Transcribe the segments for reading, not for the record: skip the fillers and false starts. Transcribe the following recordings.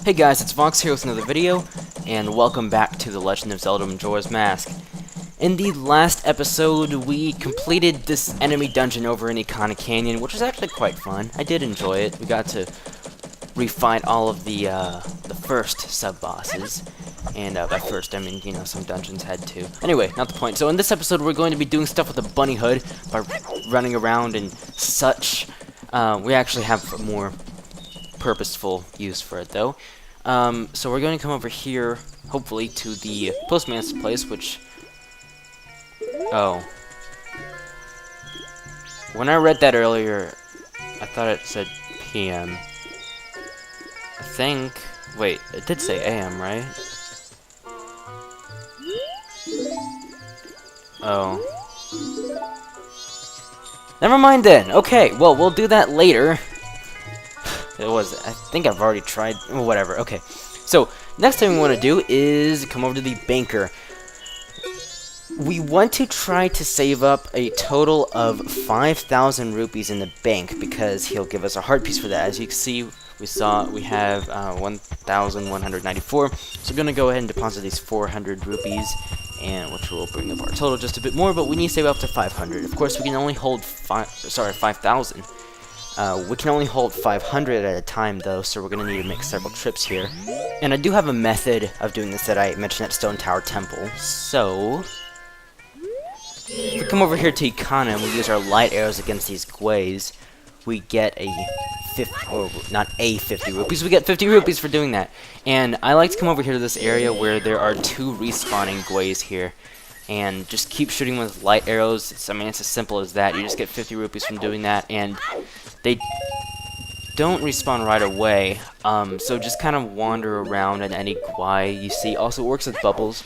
Hey guys, it's Vox here with another video, and welcome back to The Legend of Zelda Majora's Mask. In the last episode, we completed this enemy dungeon over in Ikana Canyon, which was actually quite fun. I did enjoy it. We got to refight all of the first sub-bosses. And by first, I mean, you know, some dungeons had to. Anyway, not the point. So in this episode, we're going to be doing stuff with the bunny hood by running around and such. We actually have a more purposeful use for it, though. So we're going to come over here, hopefully, to the postman's place, which... Oh. When I read that earlier, I thought it said PM. I think... Wait, it did say AM, right? Oh. Never mind then. Okay, well, we'll do that later. I think I've already tried, whatever, okay. So, next thing we want to do is come over to the banker. We want to try to save up a total of 5,000 rupees in the bank, because he'll give us a heart piece for that. As you can see, we have 1,194, so we're going to go ahead and deposit these 400 rupees, and which will bring up our total just a bit more, but we need to save up to 500. Of course, we can only hold 5,000. We can only hold 500 at a time, though, so we're going to need to make several trips here. And I do have a method of doing this that I mentioned at Stone Tower Temple. So, if we come over here to Ikana and we use our light arrows against these Gways, we get a 50 rupees. We get 50 rupees for doing that. And I like to come over here to this area where there are 2 respawning Gways here. And just keep shooting with light arrows. I mean, it's as simple as that. You just get 50 rupees from doing that, and they don't respawn right away. So just kind of wander around in any Gwai you see. Also, it works with bubbles.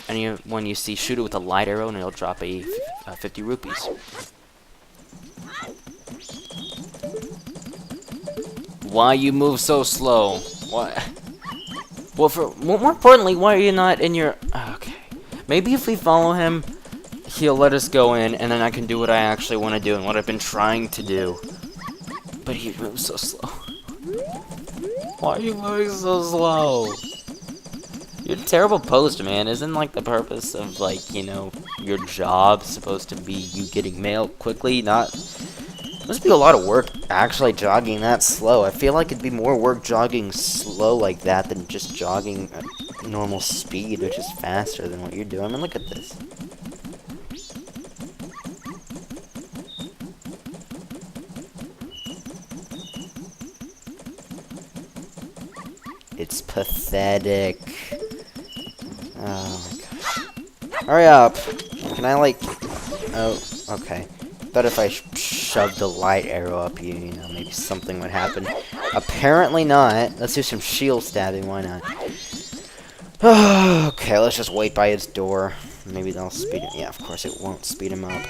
Anyone you see, shoot it with a light arrow, and it'll drop a 50 rupees. Why you move so slow? What? Well, more importantly, why are you not in your... Okay. Maybe if we follow him, he'll let us go in, and then I can do what I actually want to do and what I've been trying to do. But he moves so slow. Why are you moving so slow? You're a terrible postman. Isn't, like, the purpose of, like, you know, your job supposed to be you getting mail quickly? Not... Must be a lot of work actually jogging that slow. I feel like it'd be more work jogging slow like that than just jogging at normal speed, which is faster than what you're doing. I mean, look at this. It's pathetic. Oh my god. Hurry up. Can I, like... Oh, okay. Thought if I shoved the light arrow up you, you know, maybe something would happen. Apparently not. Let's do some shield stabbing, why not? Okay, let's just wait by his door. Maybe that'll speed him. Yeah, of course it won't speed him up.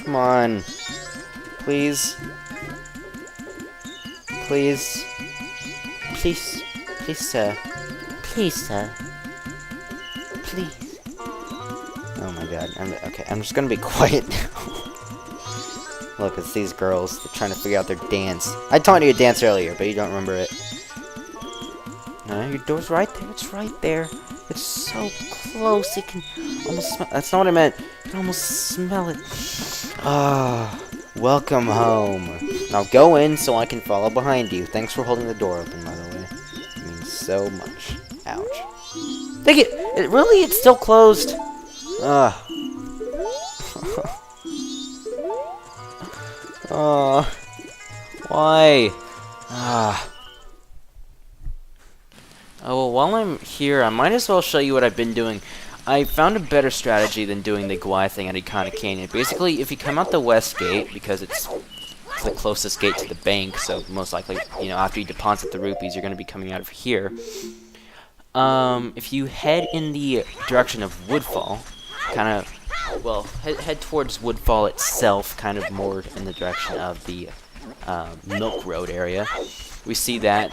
Come on. Please. Please. Please. Please, sir. Please, sir. Please. Oh my god. Okay, I'm just gonna be quiet now. Look, it's these girls. They're trying to figure out their dance. I taught you a dance earlier, but you don't remember it. No, your door's right there. It's right there. It's so close. You can almost smell... That's not what I meant. You can almost smell it. Ah, welcome home. Now go in so I can follow behind you. Thanks for holding the door open, by the way. It means so much. Ouch. Dang it! It's still closed. Ugh. Why? Oh, well, while I'm here, I might as well show you what I've been doing. I found a better strategy than doing the Gwai thing at Ikana Canyon. Basically, if you come out the west gate, because it's the closest gate to the bank, so most likely, you know, after you deposit the rupees, you're going to be coming out of here. If you head in the direction of Woodfall, kind of, well, head towards Woodfall itself, kind of more in the direction of the Milk Road area. We see that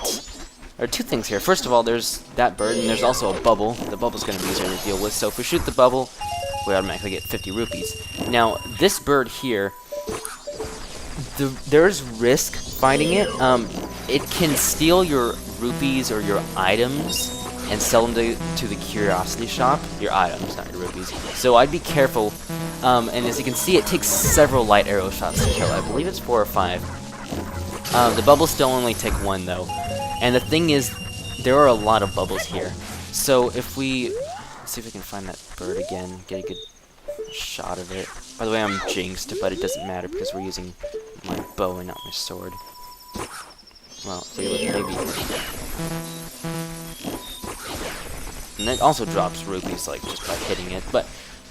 there are 2 things here. First of all, there's that bird, and there's also a bubble. The bubble's going to be easier to deal with, so if we shoot the bubble, we automatically get 50 rupees. Now, this bird here, there's risk fighting it. it can steal your rupees or your items and sell them to the curiosity shop. Your items, not your rupees. So I'd be careful. And as you can see, it takes several light arrow shots to kill. I believe it's 4 or 5. The bubbles still only take 1 though. And the thing is, there are a lot of bubbles here. So if we... Let's see if we can find that bird again. Get a good shot of it. By the way, I'm jinxed, but it doesn't matter because we're using my bow and not my sword. Well, maybe. And it also drops rupees, like, just by hitting it. But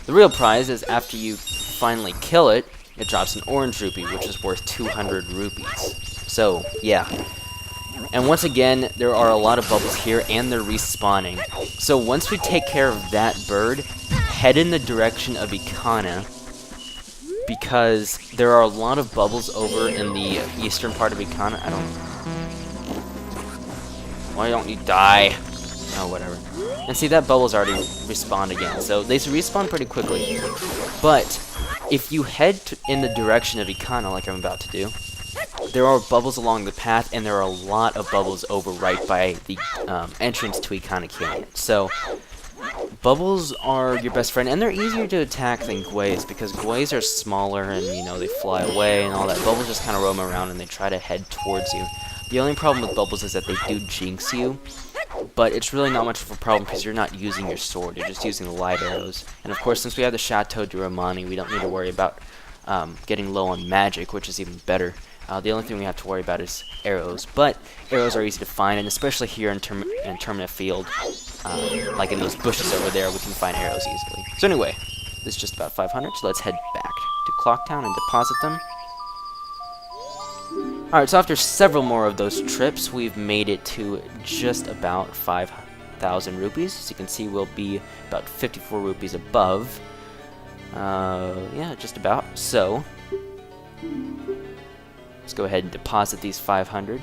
the real prize is after you finally kill it, it drops an orange rupee, which is worth 200 rupees. So, yeah. And once again, there are a lot of bubbles here, and they're respawning. So once we take care of that bird, head in the direction of Ikana, because there are a lot of bubbles over in the eastern part of Ikana. Why don't you die? Oh, whatever. And see, that bubble's already respawned again, so they respawn pretty quickly. But if you head in the direction of Ikana, like I'm about to do, there are bubbles along the path, and there are a lot of bubbles over right by the entrance to Ikana Canyon. So, bubbles are your best friend, and they're easier to attack than Gways, because Gways are smaller, and, you know, they fly away and all that. Bubbles just kind of roam around, and they try to head towards you. The only problem with bubbles is that they do jinx you, but it's really not much of a problem because you're not using your sword, you're just using the light arrows. And of course, since we have the Chateau de Romani, we don't need to worry about getting low on magic, which is even better. The only thing we have to worry about is arrows, but arrows are easy to find, and especially here in Termina Field, like in those bushes over there, we can find arrows easily. So anyway, this is just about 500, so let's head back to Clocktown and deposit them. Alright, so after several more of those trips, we've made it to just about 5,000 rupees. As you can see, we'll be about 54 rupees above. Yeah, just about. So, let's go ahead and deposit these 500.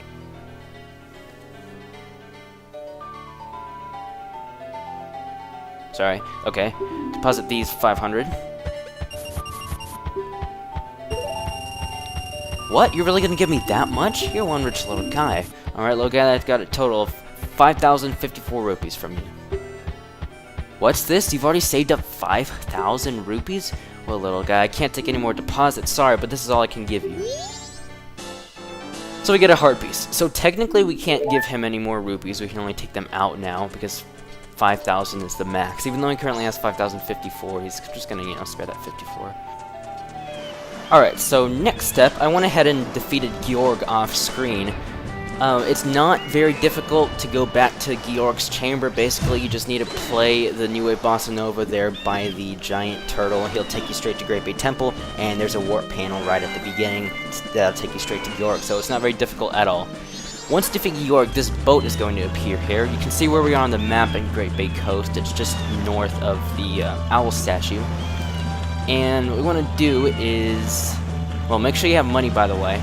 Sorry, okay. Deposit these 500. What? You're really gonna give me that much? You're one rich little guy. Alright, little guy, I've got a total of 5,054 rupees from you. What's this? You've already saved up 5,000 rupees? Well, little guy, I can't take any more deposits. Sorry, but this is all I can give you. So we get a heart piece. So technically we can't give him any more rupees. We can only take them out now because 5,000 is the max. Even though he currently has 5,054, he's just gonna, you know, spare that 54. Alright, so next step, I went ahead and defeated Georg off screen. It's not very difficult to go back to Georg's chamber. Basically, you just need to play the New Wave Bossa Nova there by the giant turtle. He'll take you straight to Great Bay Temple, and there's a warp panel right at the beginning that'll take you straight to Georg, so it's not very difficult at all. Once you defeat Georg, this boat is going to appear here. You can see where we are on the map in Great Bay Coast. It's just north of the owl statue. And what we want to do is, well, make sure you have money, by the way.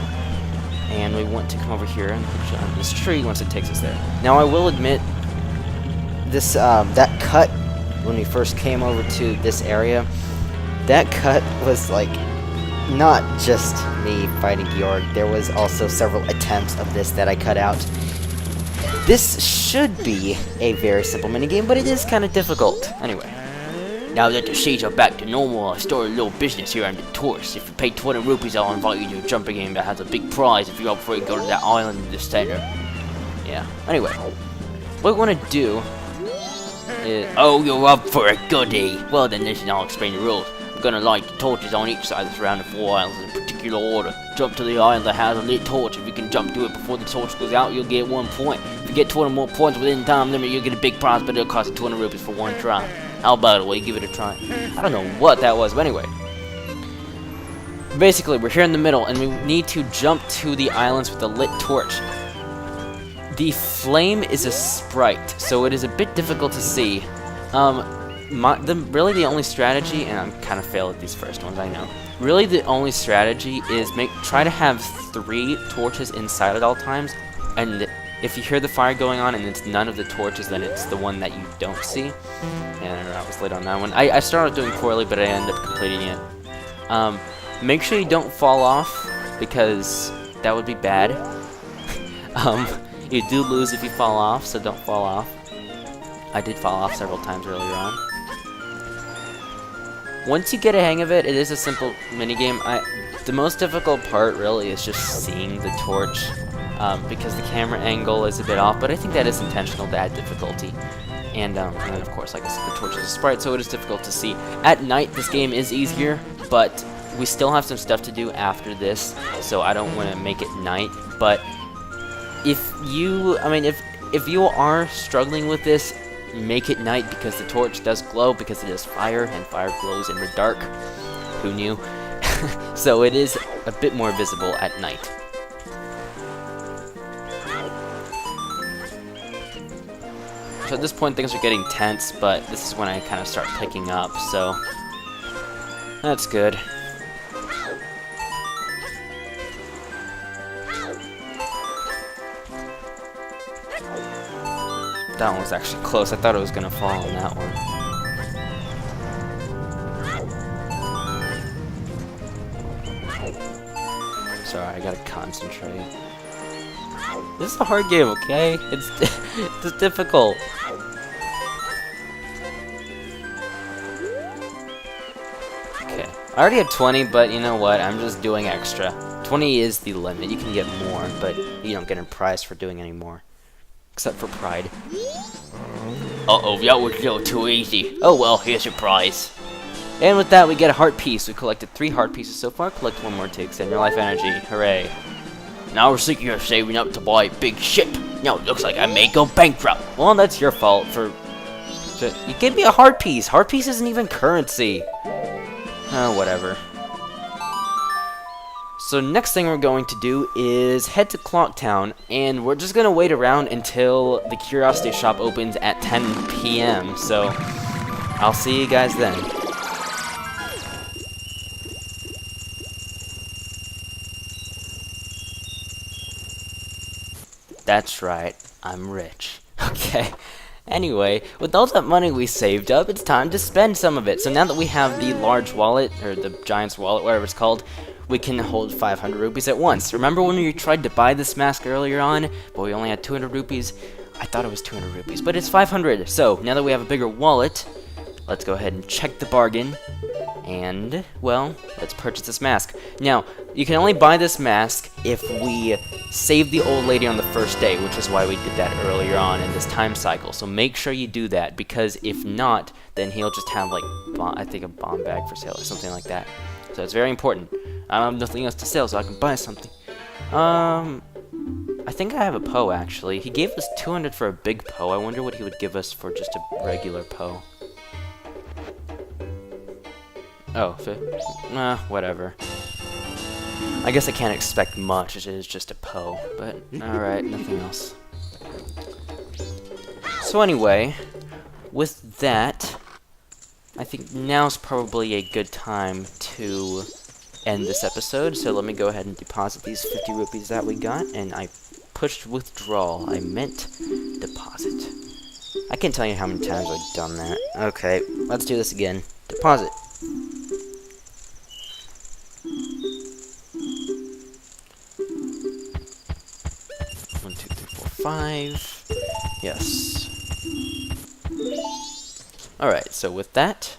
And we want to come over here and put on this tree once it takes us there. Now, I will admit, this that cut when we first came over to this area, that cut was like not just me fighting Georg. There was also several attempts of this that I cut out. This should be a very simple minigame, but it is kind of difficult. Anyway. Now that the seas are back to normal, I'll start a little business here on the tourist. If you pay 20 rupees, I'll invite you to a jumping game that has a big prize if you're up for it. Go to that island in the center. Yeah. Anyway, what we want to do is... Oh, you're up for a goodie. Well, then listen, I'll explain the rules. We're going to light the torches on each side of the surrounding 4 islands in a particular order. Jump to the island that has a lit torch. If you can jump to it before the torch goes out, you'll get 1 point. If you get 20 more points within time limit, you'll get a big prize, but it'll cost you 200 rupees for 1 try. How about it? Will you give it a try? I don't know what that was, but anyway. Basically, we're here in the middle, and we need to jump to the islands with a lit torch. The flame is a sprite, so it is a bit difficult to see. Really the only strategy, and I'm kind of failed at these first ones, I know. Really the only strategy is try to have 3 torches inside at all times, and if you hear the fire going on and it's none of the torches, then it's the one that you don't see. And I was late on that one. I started doing poorly, but I ended up completing it. Make sure you don't fall off, because that would be bad. You do lose if you fall off, so don't fall off. I did fall off several times earlier on. Once you get a hang of it, it is a simple minigame. The most difficult part really is just seeing the torch, because the camera angle is a bit off, but I think that is intentional to add difficulty. And then of course, like I said, the torch is a sprite, so it is difficult to see. At night, this game is easier, but we still have some stuff to do after this, so I don't want to make it night. But if you are struggling with this, make it night, because the torch does glow, because it is fire, and fire glows in the dark. Who knew? So it is a bit more visible at night. So at this point things are getting tense, but this is when I kind of start picking up, so that's good. That one was actually close. I thought it was gonna fall on that one. Sorry, I gotta concentrate. This is a hard game, okay? It's difficult. Okay, I already have 20, but you know what? I'm just doing extra. 20 is the limit. You can get more, but you don't get a prize for doing any more. Except for pride. Uh-oh, that was a little too easy. Oh well, here's your prize. And with that, we get a heart piece. We collected 3 heart pieces so far. Collect 1 more to extend your life energy. Hooray. Now we're thinking of saving up to buy a big ship. Now it looks like I may go bankrupt. Well, that's your fault for... You gave me a heart piece. Heart piece isn't even currency. Oh, whatever. So next thing we're going to do is head to Clock Town, and we're just going to wait around until the Curiosity Shop opens at 10 p.m. So I'll see you guys then. That's right, I'm rich. Okay. Anyway, with all that money we saved up, it's time to spend some of it. So now that we have the large wallet, or the giant's wallet, whatever it's called, we can hold 500 rupees at once. Remember when we tried to buy this mask earlier on, but we only had 200 rupees? I thought it was 200 rupees, but it's 500. So now that we have a bigger wallet, let's go ahead and check the bargain. And, well, let's purchase this mask. Now, you can only buy this mask if we save the old lady on the first day, which is why we did that earlier on in this time cycle. So make sure you do that, because if not, then he'll just have, like, I think a bomb bag for sale or something like that. So it's very important. I don't have nothing else to sell, so I can buy something. I think I have a Poe, actually. He gave us 200 for a big Poe. I wonder what he would give us for just a regular Poe. Oh, whatever. I guess I can't expect much, it is just a Poe, but alright, nothing else. So anyway, with that, I think now's probably a good time to end this episode, so let me go ahead and deposit these 50 rupees that we got, and I pushed withdrawal, I meant deposit. I can't tell you how many times I've done that. Okay, let's do this again. Deposit. One, two, three, four, 5. Yes. Alright, so with that,